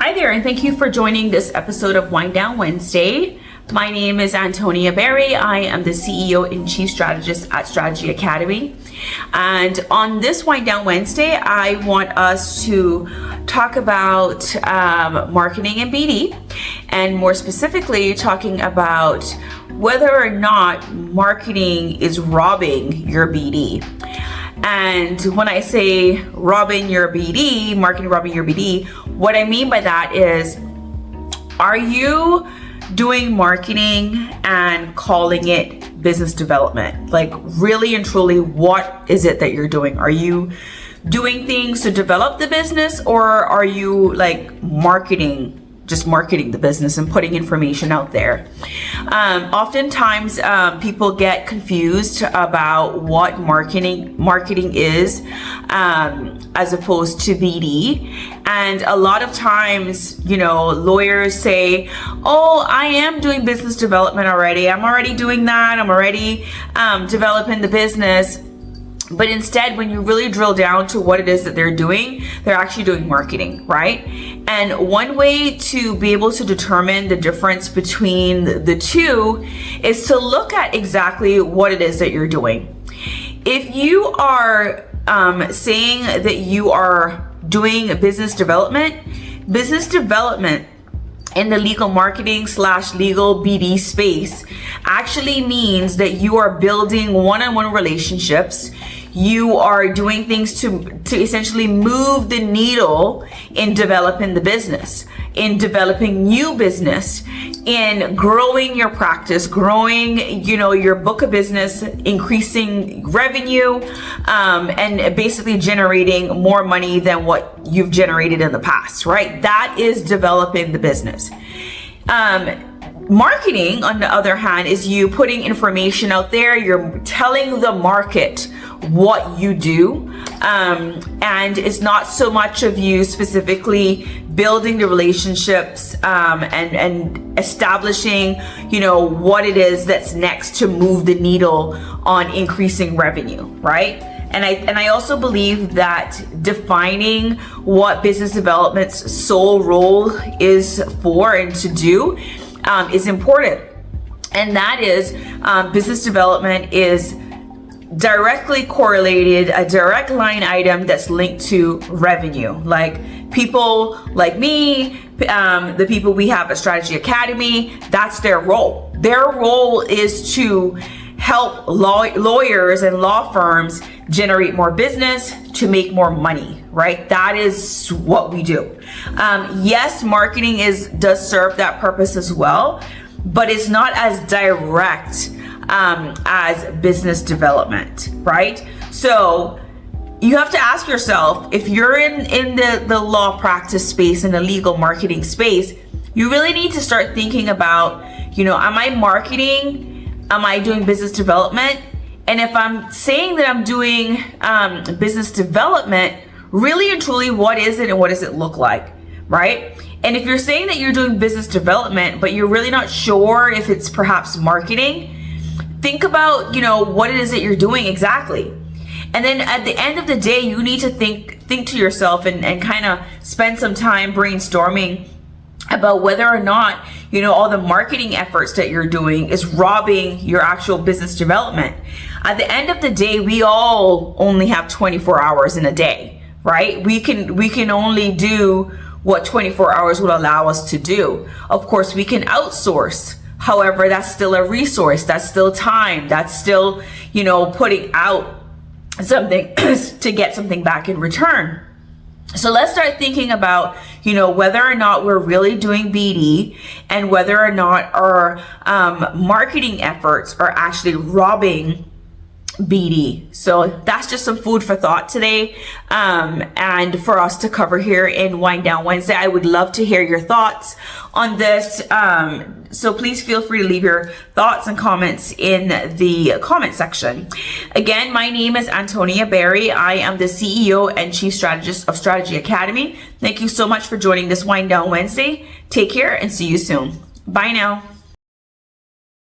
Hi there, and thank you for joining this episode of Wind Down Wednesday. My name is Antonia Berry. I am the CEO and Chief Strategist at Strategy Academy. And on this Wind Down Wednesday, I want us to talk about marketing and BD, and more specifically, talking about whether or not marketing is robbing your BD. And when I say robbing your BD, marketing robbing your BD, what I mean by that is, are you doing marketing and calling it business development? Like, really and truly, what is it that you're doing? Are you doing things to develop the business, or are you like just marketing the business and putting information out there? Oftentimes people get confused about what marketing is as opposed to BD. And a lot of times, lawyers say, oh, I am doing business development already. I'm already doing that. I'm already developing the business. But instead, when you really drill down to what it is that they're doing, they're actually doing marketing, right? And one way to be able to determine the difference between the two is to look at exactly what it is that you're doing. If you are saying that you are doing business development in the legal marketing / legal BD space actually means that you are building one-on-one relationships. You are doing things to essentially move the needle in developing the business, in developing new business, in growing your practice, growing, your book of business, increasing revenue, and basically generating more money than what you've generated in the past, right? That is developing the business. Marketing, on the other hand, is you putting information out there. You're telling the market what you do, and it's not so much of you specifically building the relationships and establishing, what it is that's next to move the needle on increasing revenue, right? And I also believe that defining what business development's sole role is for and to do is important. And that is, business development is directly correlated, a direct line item that's linked to revenue. Like people like me, the people we have at Strategy Academy, that's their role. Their role is to help lawyers and law firms generate more business, to make more money, right? That is what we do. Yes, marketing does serve that purpose as well, but it's not as direct as business development, right? So you have to ask yourself, if you're in the law practice space, in the legal marketing space, you really need to start thinking about, am I marketing? Am I doing business development? And if I'm saying that I'm doing business development, really and truly, what is it and what does it look like, right? And if you're saying that you're doing business development, but you're really not sure if it's perhaps marketing, think about, what it is that you're doing exactly. And then at the end of the day, you need to think to yourself and kind of spend some time brainstorming about whether or not, all the marketing efforts that you're doing is robbing your actual business development. At the end of the day, we all only have 24 hours in a day, right? We can only do what 24 hours would allow us to do. Of course, we can outsource. However, that's still a resource. That's still time. That's still, putting out something to get something back in return. So let's start thinking about, whether or not we're really doing BD and whether or not our marketing efforts are actually robbing BD. So that's just some food for thought today, and for us to cover here in Wind Down Wednesday. I would love to hear your thoughts on this. So please feel free to leave your thoughts and comments in the comment section. Again, my name is Antonia Berry. I am the CEO and Chief Strategist of Strategy Academy. Thank you so much for joining this Wind Down Wednesday. Take care and see you soon. Bye now.